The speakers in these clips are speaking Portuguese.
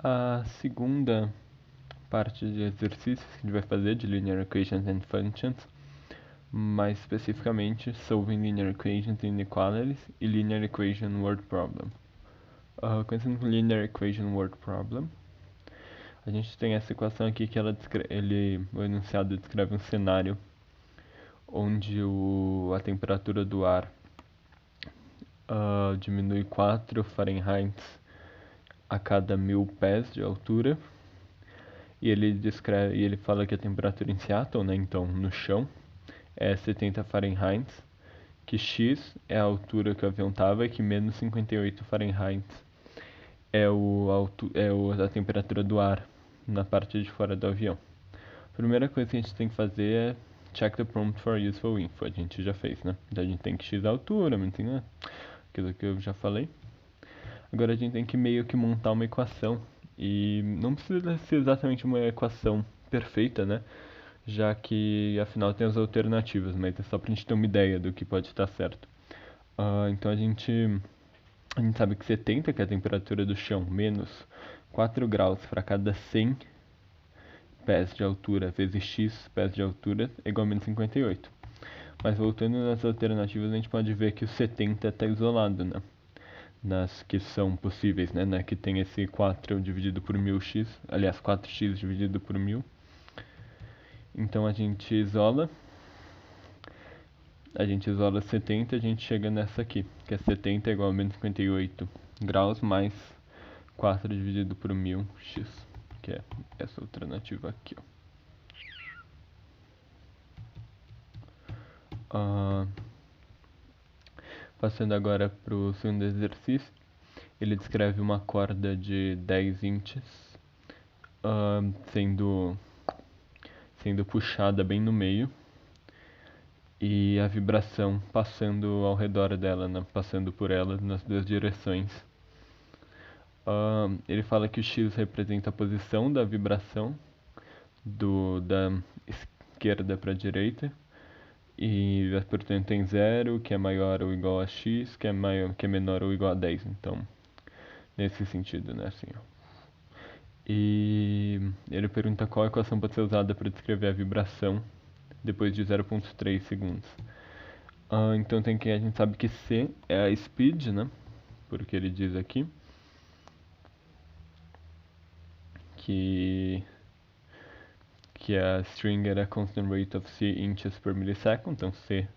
A segunda parte de exercícios que a gente vai fazer de Linear Equations and Functions, mais especificamente Solving Linear Equations and Inequalities e Linear Equation Word Problem. Começando com Linear Equation Word Problem, a gente tem essa equação aqui que o enunciado descreve um cenário onde a temperatura do ar diminui 4 Fahrenheit a cada 1000 pés de altura. E ele fala que a temperatura em Seattle, né, então no chão, é 70 Fahrenheit, que X é a altura que o avião estava e que menos 58 Fahrenheit é a temperatura do ar na parte de fora do avião. A primeira coisa que a gente tem que fazer é check the prompt for useful info. A gente já fez, né? Então a gente tem que X a altura, né? Aquilo que eu já falei. Agora a gente tem que meio que montar uma equação. E não precisa ser exatamente uma equação perfeita, né? Já que afinal tem as alternativas, mas é só pra gente ter uma ideia do que pode estar certo. Então a gente sabe que 70, que é a temperatura do chão, menos 4 graus para cada 100 pés de altura vezes x pés de altura é igual a menos 58. Mas voltando nas alternativas, a gente pode ver que o 70 está isolado, né? Nas que são possíveis, né? Que tem esse 4 dividido por 1000x, aliás, 4x dividido por 1000. Então a gente isola 70, a gente chega nessa aqui, que é 70 igual a menos 58 graus mais 4 dividido por 1000x, que é essa alternativa aqui, ó. Passando agora para o segundo exercício, ele descreve uma corda de 10 inches sendo puxada bem no meio e a vibração passando ao redor dela, né? Passando por ela nas duas direções. Ele fala que o x representa a posição da vibração da esquerda para a direita e portanto tem 0, que é maior ou igual a x, que é menor ou igual a 10. Então, nesse sentido, né? Assim, ó. E ele pergunta qual equação pode ser usada para descrever a vibração depois de 0,3 segundos. Então a gente sabe que C é a speed, né? Porque ele diz aqui que a string era constant rate of c inches per millisecond, então C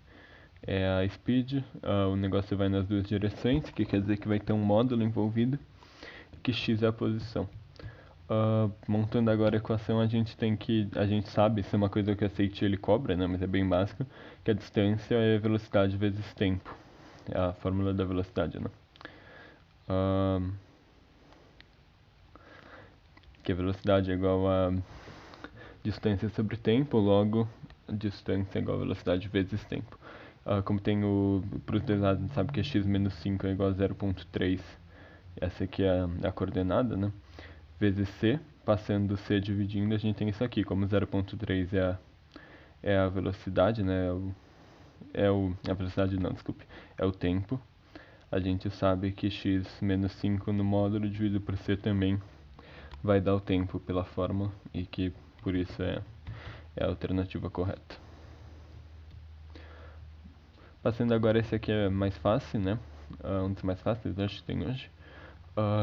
é a speed, o negócio vai nas duas direções, que quer dizer que vai ter um módulo envolvido, que x é a posição. Montando agora a equação, a gente sabe, isso é uma coisa que a SAT ele cobra, né, mas é bem básico, que a distância é velocidade vezes tempo, é a fórmula da velocidade, né. Que a velocidade é igual a distância sobre tempo, logo distância é igual a velocidade vezes tempo. Como tem para os dois lados, a gente sabe que x menos 5 é igual a 0,3, essa aqui é a coordenada, né? Vezes c, passando c dividindo, a gente tem isso aqui, como 0,3 é a velocidade, né? A velocidade não, desculpe, é o tempo. A gente sabe que x menos 5 no módulo dividido por c também vai dar o tempo pela fórmula e que por isso é a alternativa correta. Passando agora, esse aqui é mais fácil, né? Um dos mais fáceis, acho que tem hoje.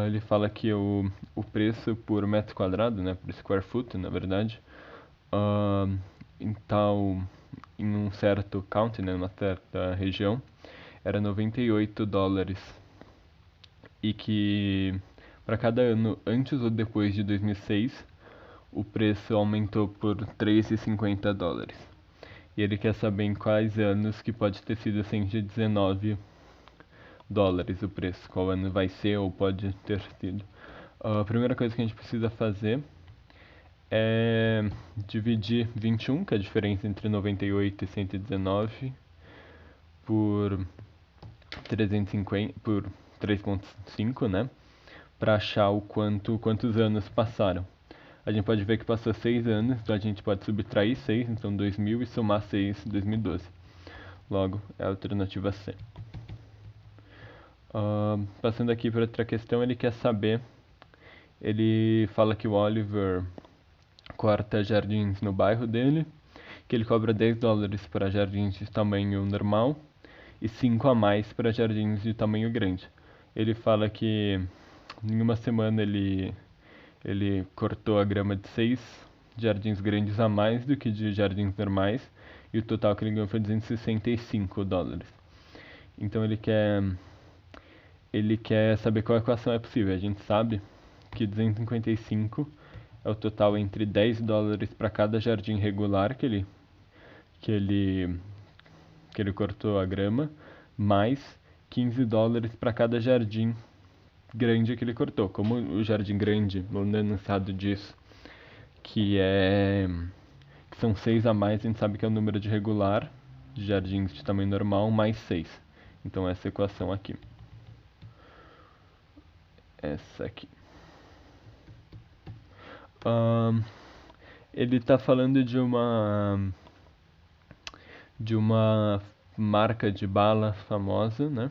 Ele fala que o preço por metro quadrado, né, por square foot, na verdade, em um certo county, né, numa certa região, era 98 dólares. E que para cada ano antes ou depois de 2006, o preço aumentou por 3,50 dólares. E ele quer saber em quais anos que pode ter sido 119 dólares o preço, qual ano vai ser ou pode ter sido. A primeira coisa que a gente precisa fazer é dividir 21, que é a diferença entre 98 e 119, por 350, por 3,5, né? Para achar quantos anos passaram. A gente pode ver que passou 6 anos, então a gente pode subtrair 6, então 2000, e somar 6, 2012. Logo, é a alternativa C. Passando aqui para outra questão, ele quer saber Ele fala que o Oliver corta jardins no bairro dele, que ele cobra $10 para jardins de tamanho normal e 5 a mais para jardins de tamanho grande. Ele fala que em uma semana ele cortou a grama de 6 jardins grandes a mais do que de jardins normais, e o total que ele ganhou foi $265. Então ele quer saber qual equação é possível. A gente sabe que 255 é o total entre $10 para cada jardim regular que ele, que ele cortou a grama, mais $15 para cada jardim grande que ele cortou. Como o jardim grande, no enunciado disso, que são 6 a mais, a gente sabe que é o número de regular de jardins de tamanho normal mais 6. Então essa equação aqui. Essa aqui. Ele está falando de uma marca de bala famosa, né?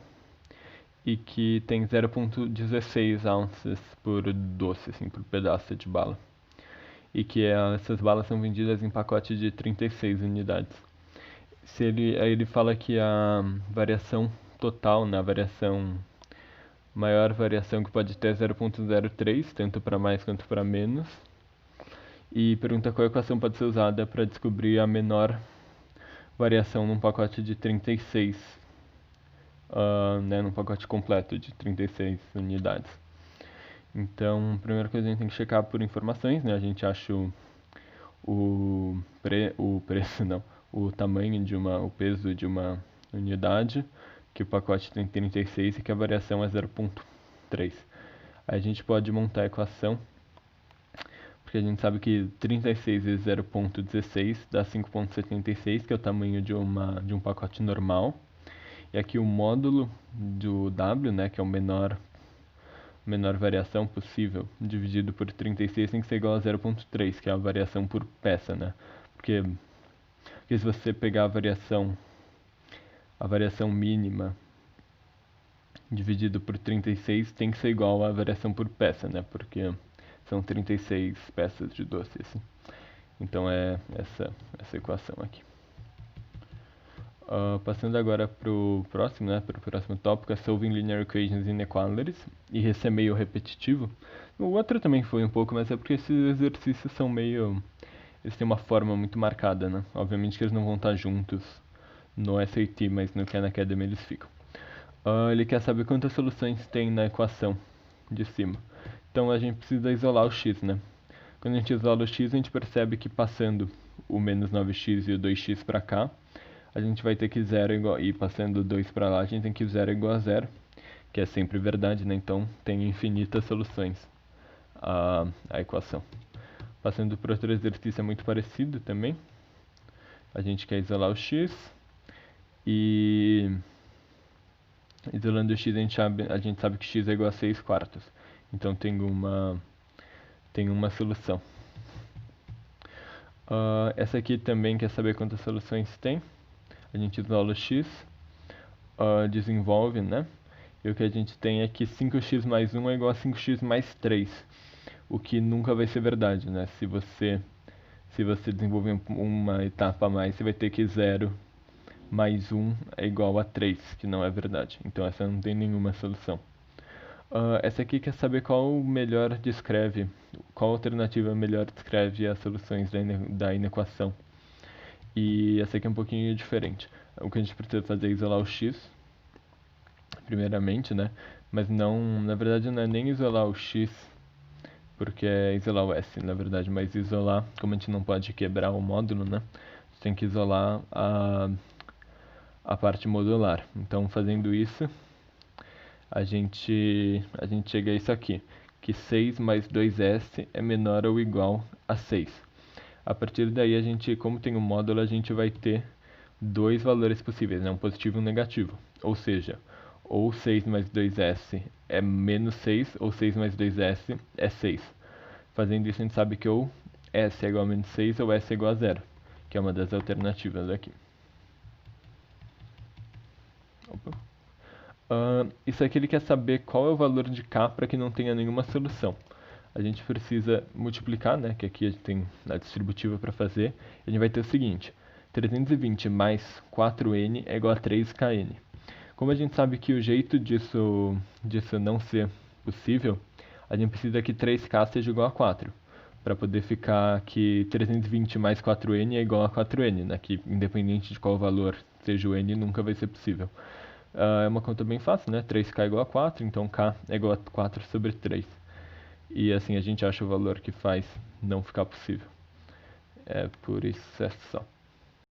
E que tem 0,16 ounces por doce, assim, por pedaço de bala. E que essas balas são vendidas em pacote de 36 unidades. Aí ele fala que a variação total, né, maior variação que pode ter é 0,03, tanto para mais quanto para menos. E pergunta qual equação pode ser usada para descobrir a menor variação num pacote de 36, né, num pacote completo de 36 unidades. Então, a primeira coisa a gente tem que checar por informações, né? A gente acha o preço, não, o tamanho o peso de uma unidade, que o pacote tem 36 e que a variação é 0,3. Aí a gente pode montar a equação, porque a gente sabe que 36 vezes 0,16 dá 5,76, que é o tamanho de um pacote normal. E aqui o módulo do W, né, que é o menor variação possível, dividido por 36 tem que ser igual a 0,3, que é a variação por peça, né? Porque se você pegar a variação mínima dividido por 36 tem que ser igual à variação por peça, né? Porque são 36 peças de doce, assim. Então é essa equação aqui. Passando agora para o próximo, né, para o próximo tópico, é Solving Linear Equations Inequalities, e esse é meio repetitivo. O outro também foi um pouco, mas é porque esses exercícios são eles têm uma forma muito marcada, né? Obviamente que eles não vão estar juntos no SAT, mas no Khan Academy eles ficam. Ele quer saber quantas soluções tem na equação de cima. Então a gente precisa isolar o x, né? Quando a gente isola o x, a gente percebe que passando o menos 9x e o 2x para cá, a gente vai ter que e passando 2 para lá, a gente tem que 0 igual a 0, que é sempre verdade, né? Então tem infinitas soluções a equação. Passando para outro exercício é muito parecido também. A gente quer isolar o x e isolando o x a gente sabe que x é igual a 6 quartos. Então tem uma solução. Essa aqui também quer saber quantas soluções tem. A gente isola o x, desenvolve, né? E o que a gente tem é que 5x mais 1 é igual a 5x mais 3. O que nunca vai ser verdade, né? Se você desenvolver uma etapa a mais, você vai ter que 0 mais 1 é igual a 3, que não é verdade. Então essa não tem nenhuma solução. Essa aqui quer saber qual alternativa melhor descreve as soluções da inequação. E essa aqui é um pouquinho diferente. O que a gente precisa fazer é isolar o x, primeiramente, né? Mas não, na verdade não é nem isolar o x, porque é isolar o s, na verdade, mas isolar, como a gente não pode quebrar o módulo, né? A gente tem que isolar a parte modular. Então, fazendo isso, a gente chega a isso aqui, que 6 mais 2s é menor ou igual a 6. A partir daí, como tem um módulo, a gente vai ter dois valores possíveis, né? Um positivo e um negativo. Ou seja, ou 6 mais 2s é menos 6, ou 6 mais 2s é 6. Fazendo isso, a gente sabe que ou s é igual a menos 6 ou s é igual a 0, que é uma das alternativas aqui. Isso aqui ele quer saber qual é o valor de k para que não tenha nenhuma solução. a gente precisa multiplicar, né, que aqui a gente tem a distributiva para fazer, e a gente vai ter o seguinte, 320 mais 4n é igual a 3kn. Como a gente sabe que o jeito disso não ser possível, a gente precisa que 3k seja igual a 4, para poder ficar que 320 mais 4n é igual a 4n, né, que independente de qual valor seja o n, nunca vai ser possível. É uma conta bem fácil, né? 3k é igual a 4, então k é igual a 4 sobre 3. E assim a gente acha o valor que faz não ficar possível. É por isso é só.